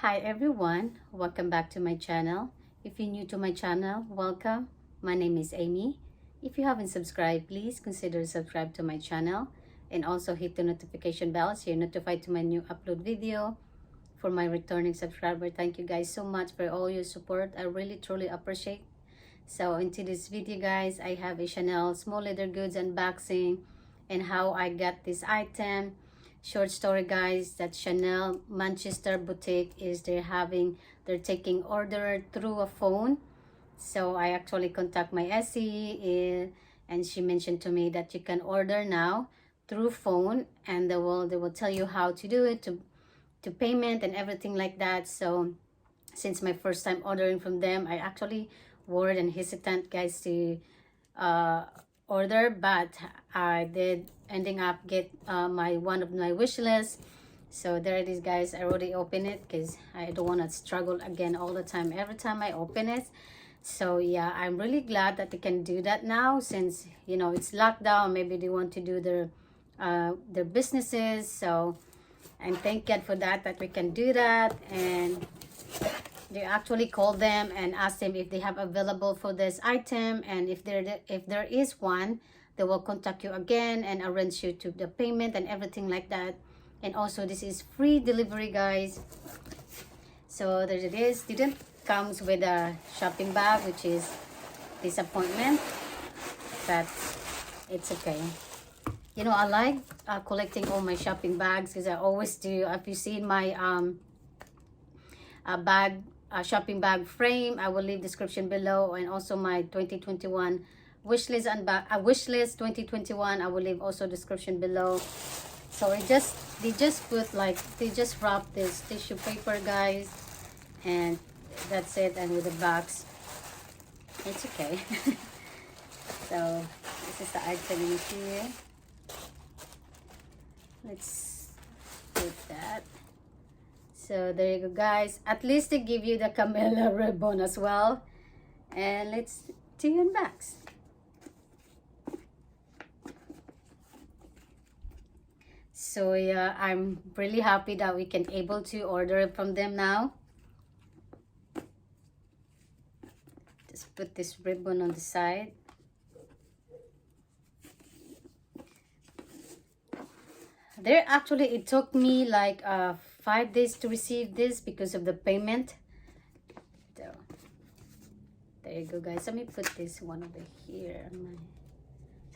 Hi everyone, welcome back to my channel. If you're new to my channel, welcome. My name is Amy. If you haven't subscribed, please consider subscribe to my channel and also hit the notification bell so you're notified to my new upload video. For my returning subscriber, thank you guys so much for all your support. I really truly appreciate. So into this video guys, I have a Chanel small leather goods unboxing and how I got this item. Short story guys, that Chanel Manchester boutique is they're taking order through a phone. So I actually contact my SE and she mentioned to me that you can order now through phone and they will tell you how to do it, to payment and everything like that. So since my first time ordering from them, I actually worried and hesitant guys to order, but I did ending up get my one of my wish list. So there it is guys. I already opened it because I don't want to struggle again all the time every time I open it. So yeah, I'm really glad that they can do that now, since you know it's lockdown. Maybe they want to do their businesses. So and thank God for that we can do that. And they actually call them and ask them if they have available for this item, and if there is one, they will contact you again and arrange you to the payment and everything like that. And also this is free delivery guys. So there it is. Didn't comes with a shopping bag, which is disappointment, but it's okay. You know, I like collecting all my shopping bags because I always do. If you see my shopping bag frame, I will leave description below, and also my 2021 wish list and wish list 2021, I will leave also description below. So they just put like, they just wrap this tissue paper guys, and that's it. And with the box, it's okay. So this is the item in here. Let's put that. So there you go guys. At least they give you the camellia ribbon as well. And let's do unbox. So yeah, I'm really happy that we can able to order it from them now. Just put this ribbon on the side. There actually, it took me like 5 days to receive this because of the payment. So there you go guys. Let me put this one over here on my,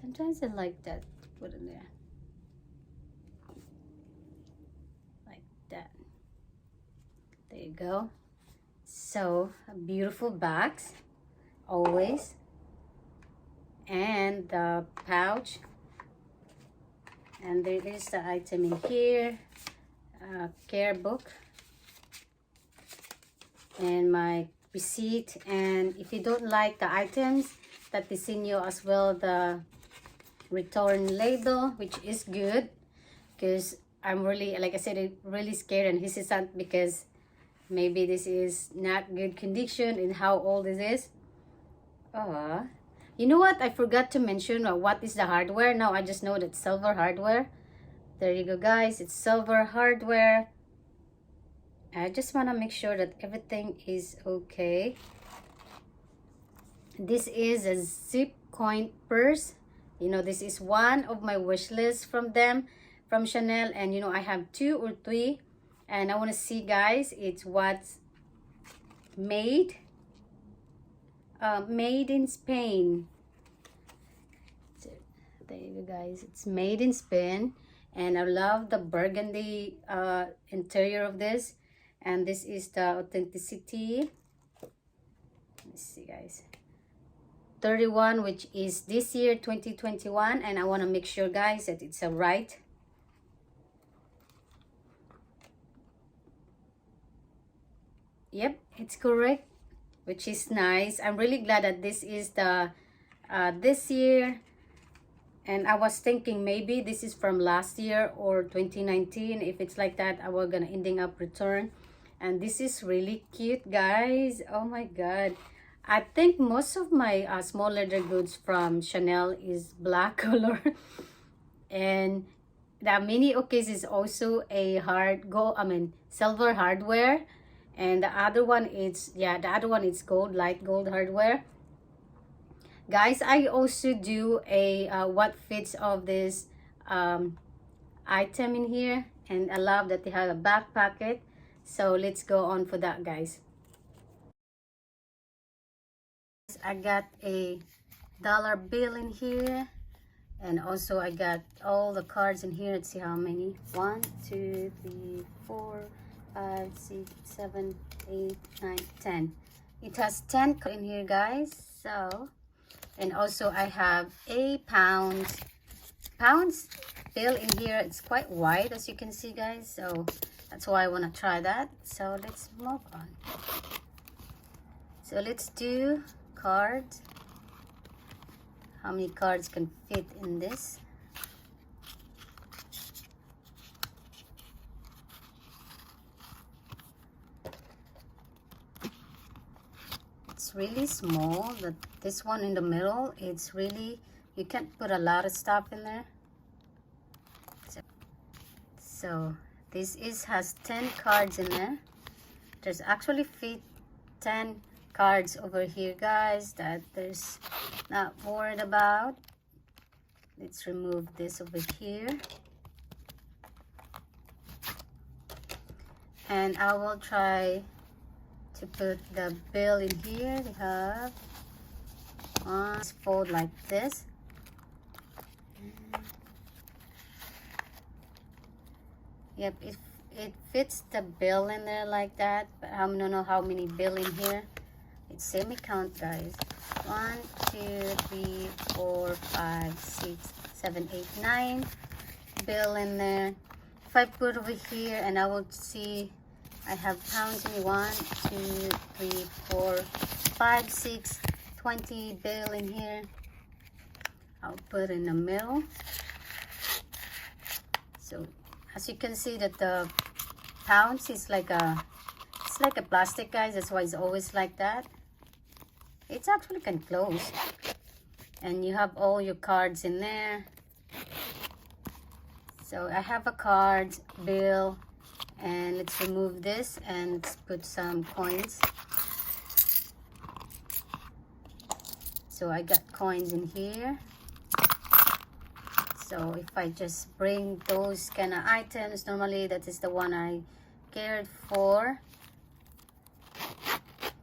sometimes I like that, put it there like that. There you go. So a beautiful box always, and the pouch. And there is the item in here, care book, and my receipt. And if you don't like the items, that they send you as well the return label, which is good, because I'm really, like I said, I'm really scared and hesitant because maybe this is not good condition and how old this is. You know what? I forgot to mention what is the hardware. Now I just know that silver hardware. There you go guys. It's silver hardware. I just want to make sure that everything is okay. This is a zip coin purse. You know, this is one of my wish lists from them, from Chanel. And you know, I have 2 or 3. And I want to see guys, it's what's made in Spain. So, there you go guys, it's made in Spain. And I love the burgundy interior of this. And this is the authenticity. Let's see guys, 31, which is this year 2021. And I want to make sure guys that it's right. Yep, it's correct, which is nice. I'm really glad that this is the this year. And I was thinking maybe this is from last year or 2019. If it's like that, I was gonna ending up return. And this is really cute guys. Oh my god, I think most of my small leather goods from Chanel is black color. And the mini case is also a silver hardware. And the other one is, yeah, the other one is gold, light gold hardware. Guys, I also do a what fits of this item in here, and I love that they have a back pocket. So let's go on for that, guys. I got a dollar bill in here, and also I got all the cards in here. Let's see how many. 1 2 3 4 5 6 7 8 9 10. It has 10 in here, guys. So, and also I have a pounds bill in here. It's quite wide, as you can see, guys, so that's why I want to try that. So let's move on. So let's do cards. How many cards can fit in this? It's really small. That this one in the middle, it's really, you can't put a lot of stuff in there. So this has 10 cards in there. There's actually fit 10 cards over here, guys, that there's not worried about. Let's remove this over here, and I will try to put the bill in here. We have one, fold like this. Yep, it fits the bill in there like that, but I don't know how many bill in here. It's semi count, guys. 1 2 3 4 5 6 7 8 9 bill in there. If I put over here, and I will see I have pounds in 1 2 3 4 5 6 20 bill in here. I'll put in the middle. So as you can see that the pounds is like a, it's like a plastic, guys. That's why it's always like that. It's actually can close, and you have all your cards in there. So I have a card bill, and let's remove this and let's put some coins. So I got coins in here. So if I just bring those kind of items, normally that is the one I cared for.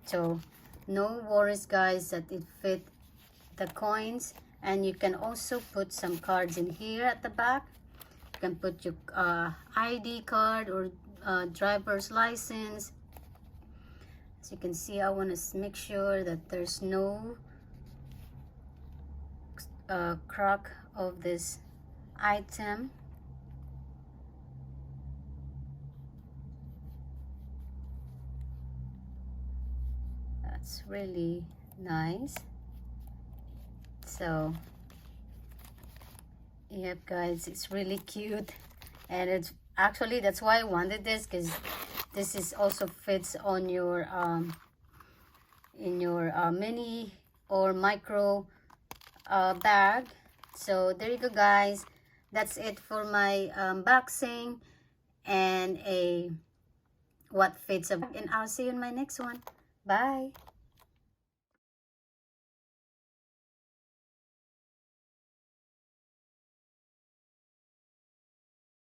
So no worries, guys, that it fit the coins. And you can also put some cards in here at the back. You can put your ID card or driver's license. As you can see, I want to make sure that there's no crack of this item. That's really nice. So yep, guys, it's really cute, and it's actually, that's why I wanted this, because this is also fits on your in your mini or micro bag. So there you go, guys. That's it for my unboxing and a what fits, and I'll see you in my next one. Bye.